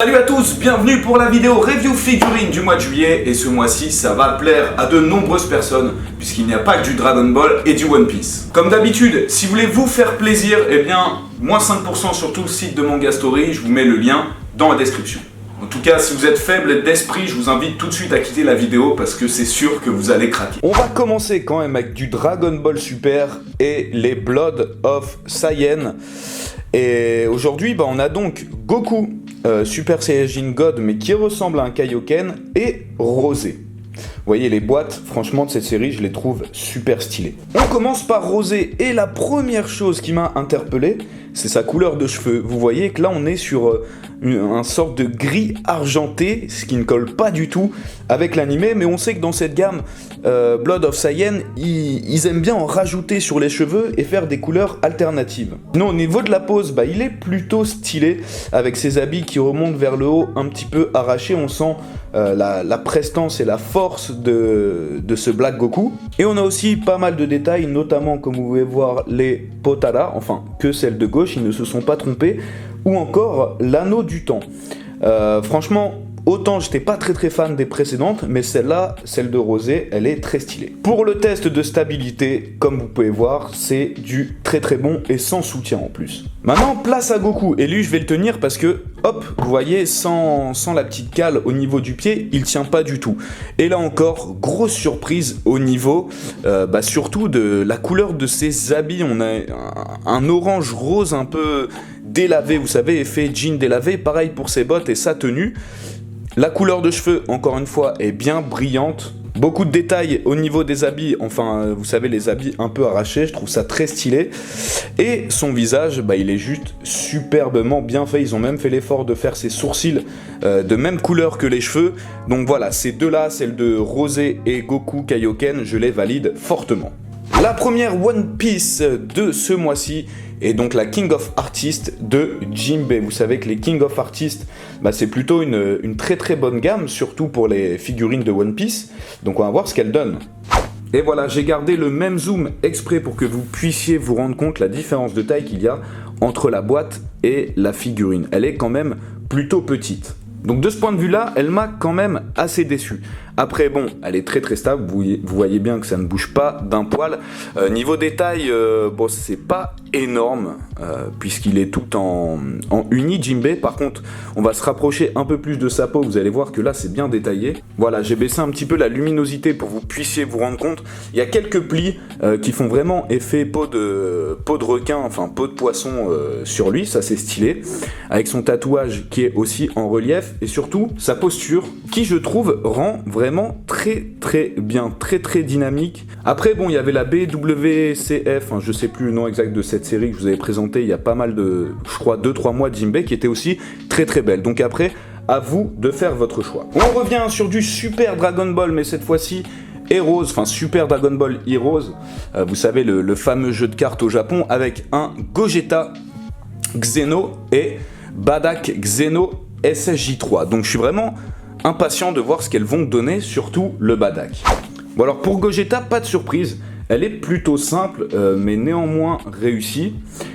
Salut à tous, bienvenue pour la vidéo review figurine du mois de juillet et ce mois-ci ça va plaire à de nombreuses personnes puisqu'il n'y a pas que du Dragon Ball et du One Piece. Comme d'habitude, si vous voulez vous faire plaisir, eh bien, moins 5% sur tout le site de Manga Story, je vous mets le lien dans la description. En tout cas, si vous êtes faible d'esprit, je vous invite tout de suite à quitter la vidéo parce que c'est sûr que vous allez craquer. On va commencer quand même avec du Dragon Ball Super et les Blood of Saiyan. Et aujourd'hui, on a donc Goku, Super Saiyajin God, mais qui ressemble à un Kaioken, et Rosé. Vous voyez les boîtes, franchement de cette série, je les trouve super stylées. On commence par Rosé, et la première chose qui m'a interpellé, c'est sa couleur de cheveux. Vous voyez que là on est sur un sorte de gris argenté, ce qui ne colle pas du tout avec l'animé, mais on sait que dans cette gamme Blood of Saiyan, ils aiment bien en rajouter sur les cheveux et faire des couleurs alternatives. Non, au niveau de la pose, il est plutôt stylé, avec ses habits qui remontent vers le haut, un petit peu arrachés, on sent la prestance et la force de ce Black Goku. Et on a aussi pas mal de détails, notamment comme vous pouvez voir les Potara, enfin que celles de gauche, ils ne se sont pas trompés, ou encore l'anneau du temps. Franchement, autant j'étais pas très fan des précédentes, mais celle-là, celle de Rosé, elle est très stylée. Pour le test de stabilité, comme vous pouvez voir, c'est du très bon et sans soutien en plus. Maintenant, place à Goku, et lui je vais le tenir parce que, hop, vous voyez, sans la petite cale au niveau du pied, il tient pas du tout. Et là encore, grosse surprise au niveau, surtout de la couleur de ses habits. On a un orange rose un peu délavé, vous savez, effet jean délavé, pareil pour ses bottes et sa tenue. La couleur de cheveux, encore une fois, est bien brillante. Beaucoup de détails au niveau des habits, enfin, vous savez, les habits un peu arrachés, je trouve ça très stylé. Et son visage, il est juste superbement bien fait. Ils ont même fait l'effort de faire ses sourcils de même couleur que les cheveux. Donc voilà, ces deux-là, celle de Rosé et Goku Kaioken, je les valide fortement. La première One Piece de ce mois-ci est donc la King of Artists de Jinbei. Vous savez que les King of Artists, c'est plutôt une très bonne gamme, surtout pour les figurines de One Piece. Donc on va voir ce qu'elles donnent. Et voilà, j'ai gardé le même zoom exprès pour que vous puissiez vous rendre compte la différence de taille qu'il y a entre la boîte et la figurine. Elle est quand même plutôt petite. Donc de ce point de vue-là, elle m'a quand même assez déçu. Après, elle est très stable, vous voyez bien que ça ne bouge pas d'un poil. Niveau détail, c'est pas énorme, puisqu'il est tout en uni Jinbei. Par contre, on va se rapprocher un peu plus de sa peau, vous allez voir que là, c'est bien détaillé. Voilà, j'ai baissé un petit peu la luminosité pour que vous puissiez vous rendre compte. Il y a quelques plis qui font vraiment effet peau de requin, enfin peau de poisson sur lui, ça c'est stylé. Avec son tatouage qui est aussi en relief, et surtout sa posture, qui je trouve rend vraiment très bien, très dynamique. Après il y avait la BWCF, je sais plus le nom exact de cette série que je vous avais présenté il y a pas mal de, je crois 2-3 mois, Jinbei, qui était aussi très belle. Donc après, à vous de faire votre choix. On revient sur du Super Dragon Ball, mais cette fois-ci Heroes, enfin Super Dragon Ball Heroes, vous savez le fameux jeu de cartes au Japon avec un Gogeta Xeno et Bardock Xeno SSJ3. Donc je suis vraiment impatient de voir ce qu'elles vont donner, surtout le Bardock. Bon alors pour Gogeta, pas de surprise, elle est plutôt simple mais néanmoins réussie.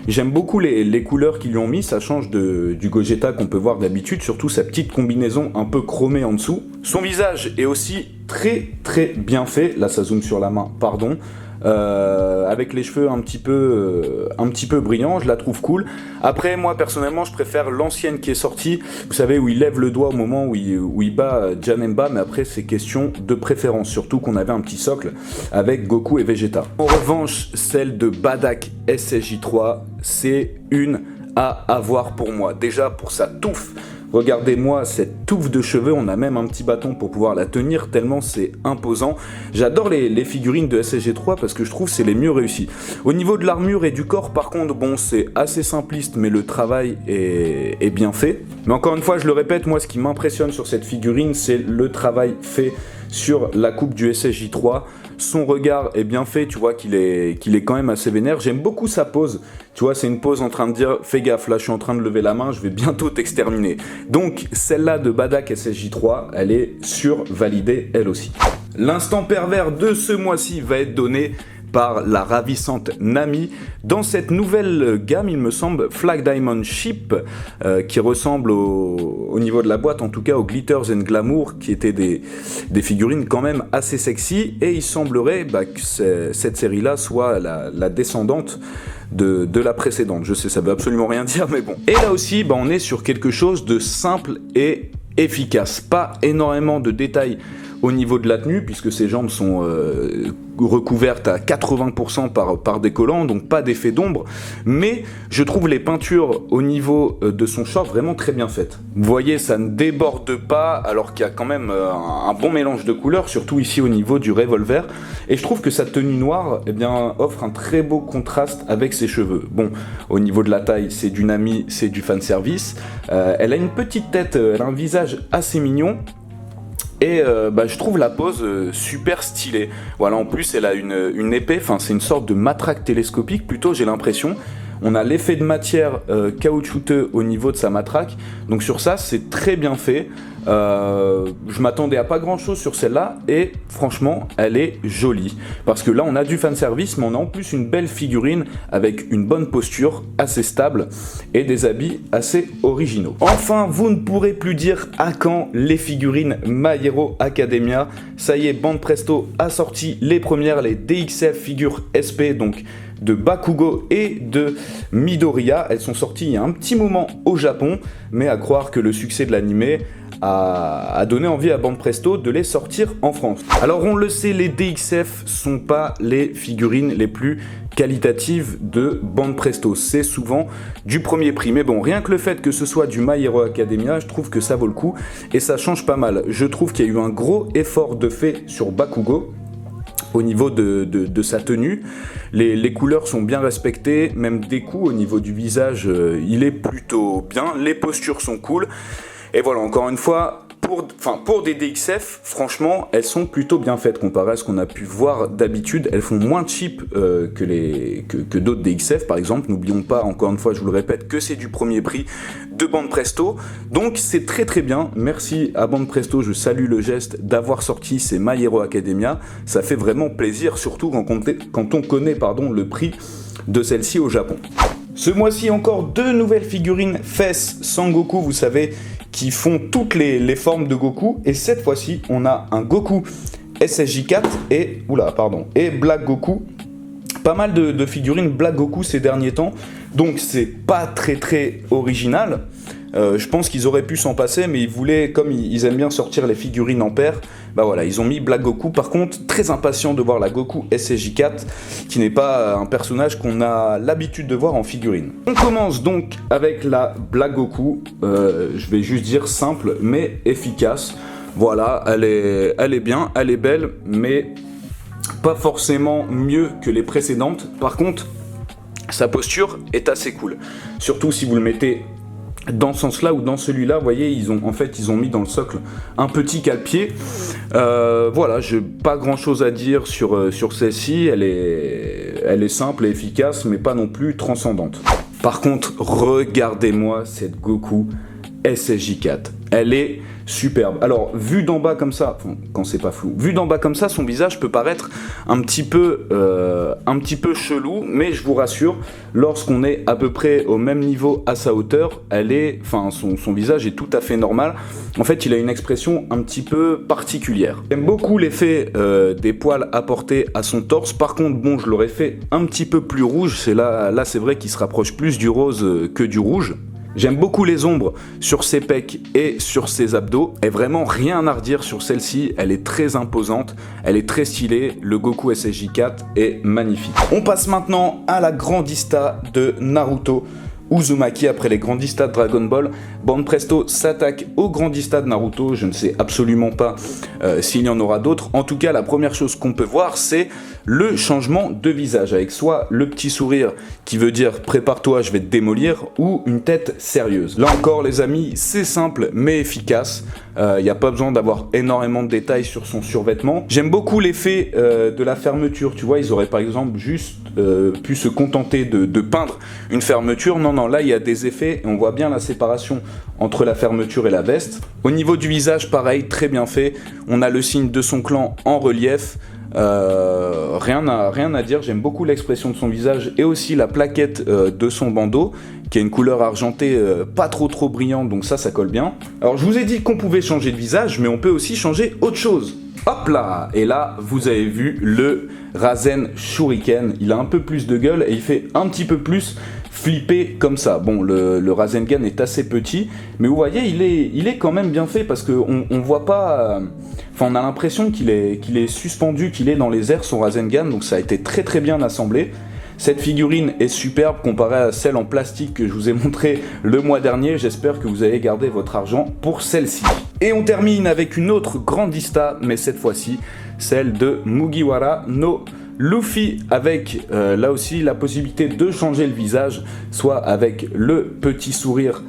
J'aime beaucoup les couleurs qu'ils lui ont mis, ça change du Gogeta qu'on peut voir d'habitude, surtout sa petite combinaison un peu chromée en dessous. Son visage est aussi très bien fait, là ça zoome sur la main, pardon. Avec les cheveux un petit peu brillants, je la trouve cool. Après moi personnellement je préfère l'ancienne qui est sortie, vous savez, où il lève le doigt au moment où il bat Janemba, mais après c'est question de préférence, surtout qu'on avait un petit socle avec Goku et Vegeta. En revanche, celle de Bardock SSJ3, c'est une à avoir pour moi, déjà pour sa touffe. Regardez-moi cette touffe de cheveux, on a même un petit bâton pour pouvoir la tenir, tellement c'est imposant. J'adore les figurines de SSJ3 parce que je trouve que c'est les mieux réussis. Au niveau de l'armure et du corps, par contre, c'est assez simpliste, mais le travail est bien fait. Mais encore une fois, je le répète, moi ce qui m'impressionne sur cette figurine, c'est le travail fait sur la coupe du SSJ3. Son regard est bien fait, tu vois qu'il est quand même assez vénère. J'aime beaucoup sa pose, tu vois, c'est une pose en train de dire fais gaffe, là je suis en train de lever la main, je vais bientôt t'exterminer. Donc celle-là de Bardock SSJ3, elle est survalidée elle aussi. L'instant pervers de ce mois-ci va être donné par la ravissante Nami dans cette nouvelle gamme, il me semble, Flag Diamond Ship, qui ressemble au niveau de la boîte, en tout cas au Glitters and Glamour, qui étaient des figurines quand même assez sexy, et il semblerait que cette série-là soit la descendante de la précédente. Je sais, ça veut absolument rien dire, mais bon. Et là aussi, on est sur quelque chose de simple et efficace. Pas énormément de détails au niveau de la tenue, puisque ses jambes sont recouvertes à 80% par des collants, donc pas d'effet d'ombre, mais je trouve les peintures au niveau de son short vraiment très bien faites. Vous voyez, ça ne déborde pas, alors qu'il y a quand même un bon mélange de couleurs, surtout ici au niveau du revolver, et je trouve que sa tenue noire offre un très beau contraste avec ses cheveux. Bon, au niveau de la taille, c'est du Nami, c'est du fanservice, elle a une petite tête, elle a un visage assez mignon, et je trouve la pose super stylée. Voilà, en plus elle a une épée, c'est une sorte de matraque télescopique plutôt, j'ai l'impression. On a l'effet de matière caoutchouteux au niveau de sa matraque, donc sur ça c'est très bien fait. Je m'attendais à pas grand chose sur celle-là et franchement elle est jolie, parce que là on a du fanservice, mais on a en plus une belle figurine avec une bonne posture, assez stable, et des habits assez originaux. Enfin, vous ne pourrez plus dire à quand les figurines My Hero Academia. Ça y est, Banpresto Presto a sorti les premières, les DXF figures SP, donc de Bakugo et de Midoriya. Elles sont sorties il y a un petit moment au Japon, mais à croire que le succès de l'anime a donné envie à Banpresto de les sortir en France. Alors on le sait, les DXF sont pas les figurines les plus qualitatives de Banpresto, c'est souvent du premier prix, mais bon, rien que le fait que ce soit du My Hero Academia, je trouve que ça vaut le coup et ça change pas mal. Je trouve qu'il y a eu un gros effort de fait sur Bakugo au niveau de sa tenue. Les couleurs sont bien respectées, même Deku au niveau du visage, il est plutôt bien, les postures sont cool. Et voilà, encore une fois, pour des DXF, franchement, elles sont plutôt bien faites comparé à ce qu'on a pu voir d'habitude. Elles font moins cheap que d'autres DXF, par exemple. N'oublions pas, encore une fois, je vous le répète, que c'est du premier prix de Banpresto. Donc c'est très très bien. Merci à Banpresto, je salue le geste d'avoir sorti ces My Hero Academia. Ça fait vraiment plaisir, surtout quand on connaît le prix de celle-ci au Japon. Ce mois-ci, encore 2 nouvelles figurines fesses Sangoku, vous savez, qui font toutes les formes de Goku. Et cette fois-ci, on a un Goku SSJ4 et Black Goku. Pas mal de figurines Black Goku ces derniers temps, donc c'est pas très très original. Je pense qu'ils auraient pu s'en passer, mais ils voulaient, comme ils aiment bien sortir les figurines en paire, ils ont mis Black Goku. Par contre, très impatient de voir la Goku SSJ4, qui n'est pas un personnage qu'on a l'habitude de voir en figurine. On commence donc avec la Black Goku, je vais juste dire simple mais efficace. Voilà, elle est bien, elle est belle, mais pas forcément mieux que les précédentes. Par contre, sa posture est assez cool, surtout si vous le mettez dans ce sens-là ou dans celui-là. Vous voyez, ils ont mis dans le socle un petit cale-pied. Voilà, j'ai pas grand-chose à dire sur celle-ci. Elle est simple et efficace, mais pas non plus transcendante. Par contre, regardez-moi cette Goku SSJ4. Elle est superbe. Alors, vu d'en bas comme ça, quand c'est pas flou, vu d'en bas comme ça, son visage peut paraître un petit peu chelou, mais je vous rassure, lorsqu'on est à peu près au même niveau à sa hauteur, son visage est tout à fait normal. En fait, il a une expression un petit peu particulière. J'aime beaucoup l'effet des poils apportés à son torse. Par contre, bon, je l'aurais fait un petit peu plus rouge. Là, c'est vrai qu'il se rapproche plus du rose que du rouge. J'aime beaucoup les ombres sur ses pecs et sur ses abdos, et vraiment rien à redire sur celle-ci, elle est très imposante, elle est très stylée, le Goku SSJ4 est magnifique. On passe maintenant à la Grandista de Naruto Uzumaki. Après les Grandistas de Dragon Ball, Banpresto s'attaque aux Grandistas de Naruto. Je ne sais absolument pas s'il y en aura d'autres. En tout cas, la première chose qu'on peut voir, c'est le changement de visage, avec soit le petit sourire qui veut dire prépare-toi, je vais te démolir, ou une tête sérieuse. Là encore les amis, c'est simple mais efficace. Il n'y a pas besoin d'avoir énormément de détails sur son survêtement. J'aime beaucoup l'effet de la fermeture. Tu vois, ils auraient par exemple juste pu se contenter de peindre une fermeture. Non, là il y a des effets et on voit bien la séparation entre la fermeture et la veste. Au niveau du visage, pareil, très bien fait. On a le signe de son clan en relief. Rien à dire, j'aime beaucoup l'expression de son visage et aussi la plaquette de son bandeau qui a une couleur argentée pas trop brillante, donc ça colle bien. Alors je vous ai dit qu'on pouvait changer de visage, mais on peut aussi changer autre chose. Hop là! Et là, vous avez vu le Rasen Shuriken, il a un peu plus de gueule et il fait un petit peu plus flipper comme ça. Bon, le Rasengan est assez petit, mais vous voyez, il est quand même bien fait parce qu'on voit pas... Enfin, on a l'impression qu'il est suspendu, qu'il est dans les airs, son Rasengan, donc ça a été très bien assemblé. Cette figurine est superbe comparée à celle en plastique que je vous ai montré le mois dernier. J'espère que vous avez gardé votre argent pour celle-ci. Et on termine avec une autre grandista, mais cette fois-ci, celle de Mugiwara no Luffy, avec là aussi la possibilité de changer le visage, soit avec le petit sourire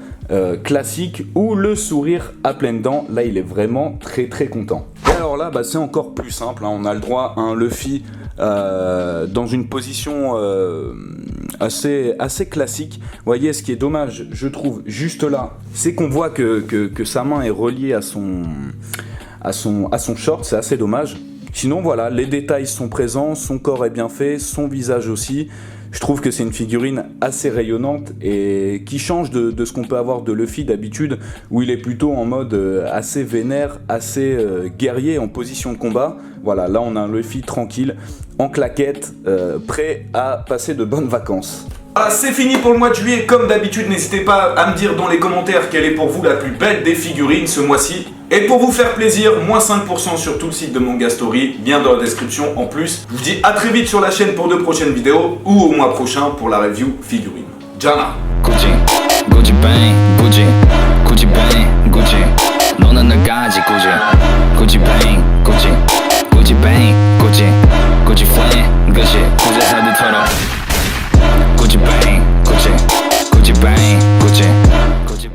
classique ou le sourire à pleines dents. Là, il est vraiment très content. Et alors là, c'est encore plus simple, hein. On a le droit à un Luffy dans une position assez classique. Vous voyez, ce qui est dommage, je trouve, juste là, c'est qu'on voit que sa main est reliée à son short, c'est assez dommage. Sinon, voilà, les détails sont présents, son corps est bien fait, son visage aussi. Je trouve que c'est une figurine assez rayonnante et qui change de ce qu'on peut avoir de Luffy d'habitude, où il est plutôt en mode assez vénère, assez guerrier en position de combat. Voilà, là on a un Luffy tranquille, en claquette, prêt à passer de bonnes vacances. Ah, c'est fini pour le mois de juillet. Comme d'habitude, n'hésitez pas à me dire dans les commentaires quelle est pour vous la plus belle des figurines ce mois-ci. Et pour vous faire plaisir, moins 5% sur tout le site de Manga Story, lien dans la description en plus. Je vous dis à très vite sur la chaîne pour de prochaines vidéos ou au mois prochain pour la review figurine. Jana. Gucci, Gucci bang, Gucci.